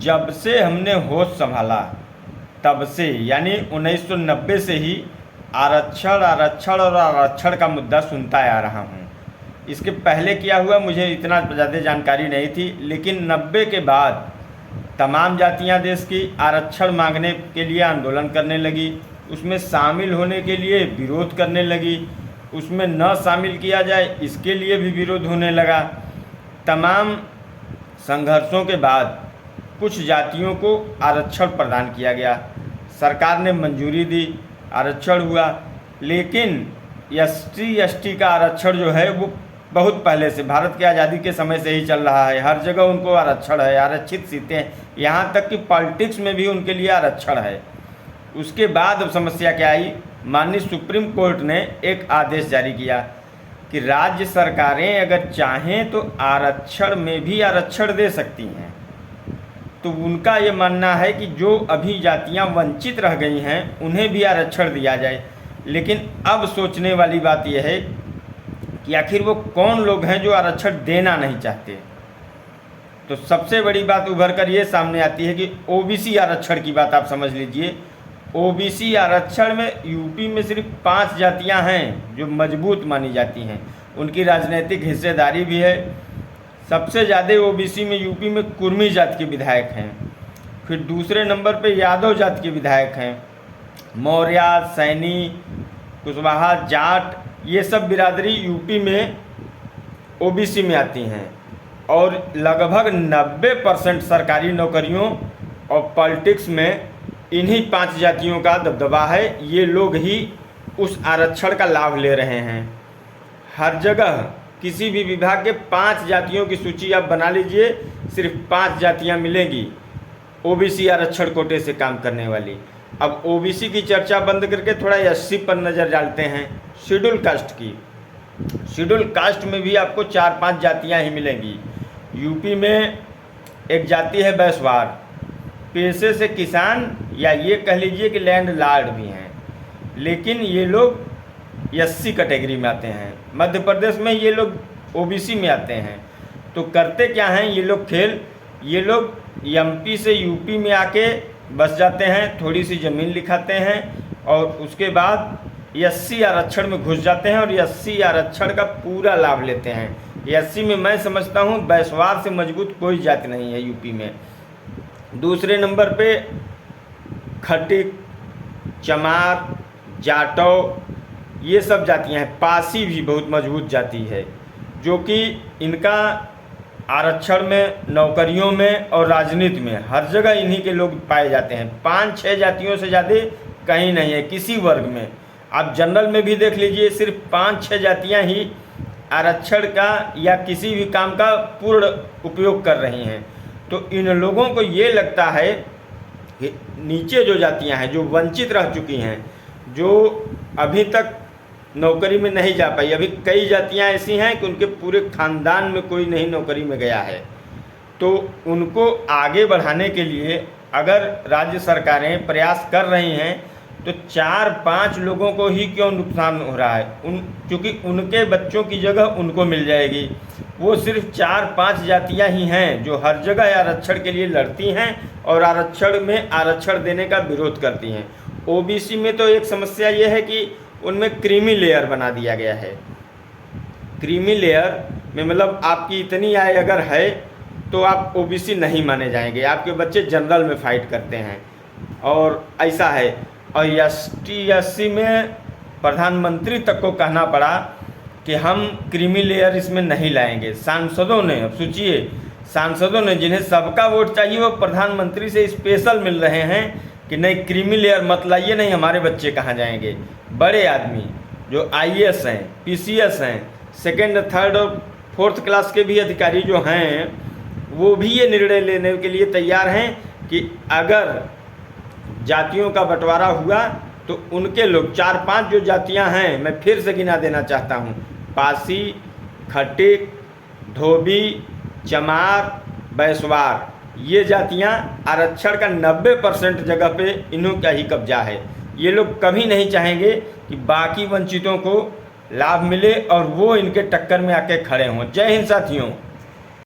जब से हमने होश संभाला तब से, यानी 1990 से ही आरक्षण आरक्षण और आरक्षण का मुद्दा सुनता आ रहा हूँ। इसके पहले क्या हुआ मुझे इतना ज़्यादा जानकारी नहीं थी, लेकिन 90 के बाद तमाम जातियां देश की आरक्षण मांगने के लिए आंदोलन करने लगी, उसमें शामिल होने के लिए विरोध करने लगी, उसमें न शामिल किया जाए इसके लिए भी विरोध होने लगा। तमाम संघर्षों के बाद कुछ जातियों को आरक्षण प्रदान किया गया, सरकार ने मंजूरी दी, आरक्षण हुआ। लेकिन एसटी एसटी का आरक्षण जो है वो बहुत पहले से, भारत की आज़ादी के समय से ही चल रहा है। हर जगह उनको आरक्षण है, आरक्षित सीटें हैं, यहाँ तक कि पॉलिटिक्स में भी उनके लिए आरक्षण है। उसके बाद अब समस्या क्या आई, माननीय सुप्रीम कोर्ट ने एक आदेश जारी किया कि राज्य सरकारें अगर चाहें तो आरक्षण में भी आरक्षण दे सकती हैं। तो उनका ये मानना है कि जो अभी जातियां वंचित रह गई हैं उन्हें भी आरक्षण दिया जाए। लेकिन अब सोचने वाली बात यह है कि आखिर वो कौन लोग हैं जो आरक्षण देना नहीं चाहते। तो सबसे बड़ी बात उभर कर ये सामने आती है कि ओबीसी आरक्षण की बात आप समझ लीजिए। ओबीसी आरक्षण में यूपी में सिर्फ 5 जातियां हैं जो मजबूत मानी जाती हैं, उनकी राजनीतिक हिस्सेदारी भी है। सबसे ज़्यादा ओबीसी में यूपी में कुर्मी जात के विधायक हैं, फिर दूसरे नंबर पे यादव जात के विधायक हैं, मौर्य, सैनी, कुशवाहा, जाट, ये सब बिरादरी यूपी में ओबीसी में आती हैं। और लगभग 90% सरकारी नौकरियों और पॉलिटिक्स में इन्हीं 5 जातियों का दबदबा है। ये लोग ही उस आरक्षण का लाभ ले रहे हैं। हर जगह किसी भी विभाग के 5 जातियों की सूची आप बना लीजिए, सिर्फ 5 जातियां मिलेंगी ओबीसी आरक्षण कोटे से काम करने वाली। अब ओबीसी की चर्चा बंद करके थोड़ा एससी पर नज़र डालते हैं, शेड्यूल कास्ट की। शेड्यूल कास्ट में भी आपको 4-5 जातियां ही मिलेंगी। यूपी में एक जाति है बैसवार, पेशे से किसान या ये कह लीजिए कि लैंड लॉर्ड भी हैं, लेकिन ये लोग एससी कैटेगरी में आते हैं। मध्य प्रदेश में ये लोग ओबीसी में आते हैं। तो करते क्या हैं ये लोग खेल, ये लोग एमपी से यूपी में आके बस जाते हैं, थोड़ी सी ज़मीन लिखाते हैं और उसके बाद एससी आरक्षण में घुस जाते हैं और एससी आरक्षण का पूरा लाभ लेते हैं। एससी में मैं समझता हूँ बैसवार से मजबूत कोई जाति नहीं है यूपी में। दूसरे नंबर पे खटिक, चमार, जाटव, ये सब जातियां हैं। पासी भी बहुत मजबूत जाति है, जो कि इनका आरक्षण में, नौकरियों में और राजनीति में हर जगह इन्हीं के लोग पाए जाते हैं। 5-6 जातियों से ज़्यादा कहीं नहीं है किसी वर्ग में। आप जनरल में भी देख लीजिए, सिर्फ 5-6 जातियां ही आरक्षण का या किसी भी काम का पूर्ण उपयोग कर रही हैं। तो इन लोगों को ये लगता है कि नीचे जो जातियां हैं, जो वंचित रह चुकी हैं, जो अभी तक नौकरी में नहीं जा पाई, अभी कई जातियां ऐसी हैं कि उनके पूरे खानदान में कोई नहीं नौकरी में गया है, तो उनको आगे बढ़ाने के लिए अगर राज्य सरकारें प्रयास कर रही हैं तो 4-5 लोगों को ही क्यों नुकसान हो रहा है, क्योंकि उनके बच्चों की जगह उनको मिल जाएगी। वो सिर्फ 4-5 जातियां ही हैं जो हर जगह आरक्षण के लिए लड़ती हैं और आरक्षण में आरक्षण देने का विरोध करती हैं। ओबीसी में तो एक समस्या ये है कि उनमें क्रीमी लेयर बना दिया गया है। क्रीमी लेयर में मतलब आपकी इतनी आय अगर है तो आप ओबीसी नहीं माने जाएंगे, आपके बच्चे जनरल में फाइट करते हैं और ऐसा है। और एसटी एससी में प्रधानमंत्री तक को कहना पड़ा कि हम क्रीमी लेयर इसमें नहीं लाएंगे। सांसदों ने, अब सोचिए, सांसदों ने जिन्हें सबका वोट चाहिए वो प्रधानमंत्री से स्पेशल मिल रहे हैं कि नहीं क्रीमी लेयर मत लाइए, नहीं हमारे बच्चे कहाँ जाएंगे। बड़े आदमी जो आईएएस हैं, पीसीएस हैं, 2nd, 3rd और 4th क्लास के भी अधिकारी जो हैं, वो भी ये निर्णय लेने के लिए तैयार हैं कि अगर जातियों का बंटवारा हुआ तो उनके लोग 4-5 जो जातियां हैं, मैं फिर से गिना देना चाहता हूं, पासी, खटिक, धोबी, चमार, बैसवार, ये जातियां आरक्षण का 90% जगह पे इन्हों का ही कब्जा है। ये लोग कभी नहीं चाहेंगे कि बाकी वंचितों को लाभ मिले और वो इनके टक्कर में आके खड़े हों। जय हिंद साथियों।